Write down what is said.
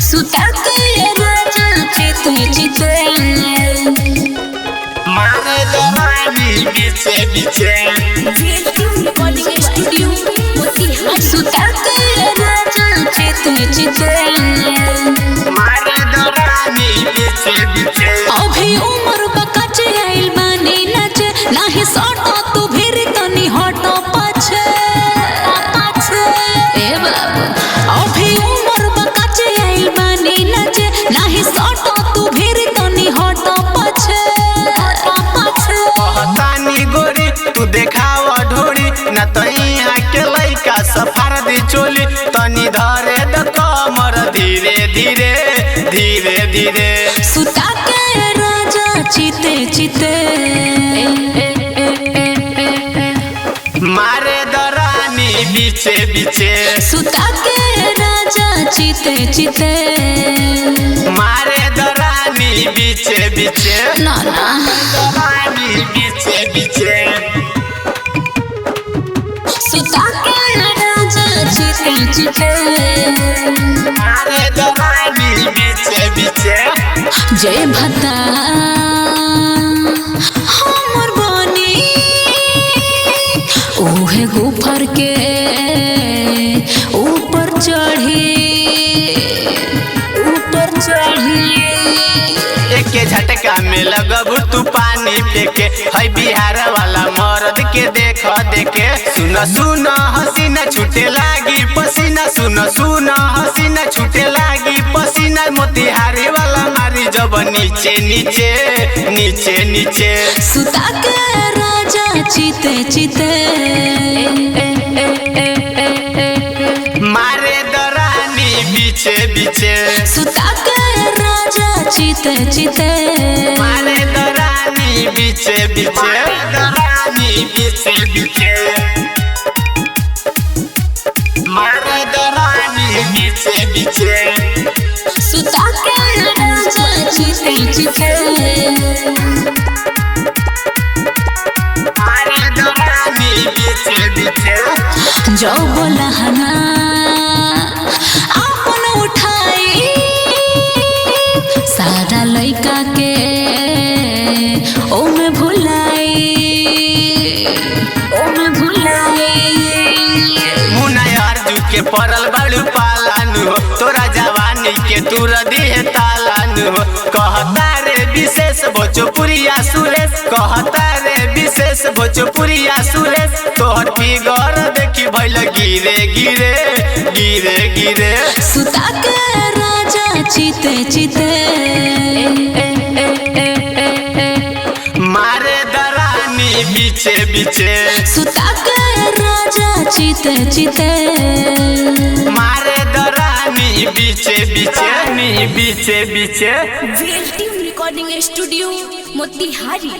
सुता के राजा चिते चिते मारे दवानी बीचे बीचे रिकॉर्डिंग स्टूडियो मोतिहारी। सुता के राजा चिते चिते मारे दवानी बीचे बीचे अभी उम्र बकचे आइल बानी नचे नाही सटो तू भीर तनी हटो पाछे पाछे ए बाबू अभी उम्र बकचे आइल बानी नचे नाही सटो तू भीर तनी हटो पाछे पाछे तानी गोरी तू देखावा ढोरी न तो यहाँ के लइका सफार दी चोली तनी धरे द कमर धीरे धीरे धीरे धीरे सुता के राजा चिते चिते मारे दरानी बीचे बीचे सुता के राजा चिते चिते मारे दरानी बीचे बीचे ना ना दरानी बीचे बीचे सुता के राजा चिते चिते मारे दरानी बीचे बीचे जय भता हमर बनी ओहे गुफर के ऊपर चढ़ी एके झटका में लगबू तू पानी फेंके है बिहार वाला मर्द के देख देखे सुन सुन हसीना छूटे लागी पसीना सुन सुन हसीना छूटे लागी पसीना मोतिहारी वाला मारी जब नीचे नीचे नीचे नीचे सुता के राजा चिते चिते मारे दरानी बीचे बीचे सुता के राजा चिते चिते मारे दरानी बीचे बीचे दरानी बीचे बीचे मारे दरानी बीचे बीचे सुता के राजा चिते चिते मारे दरानी बीचे बीचे जो बोला हना आपन उठाई सारा लइका के ओमे भुलाई मुना अर्जू के परल बड़ू पालानु हो तोरा जवानी के तूर दिए तालानु हो कहता रे विशेष भोजपुरिया सुरेश कहता रे विशेष भोजपुरिया सुरेश तोहर फिगर देखी भइल गिरे गिरे गिरे गिरे सुता के राजा चिते चिते मारे दरानी बीचे बीचे सुता के राजा चिते चिते मारे दरानी बीचे बीचे बीचे बीचे रिकॉर्डिंग स्टूडियो मोतिहारी।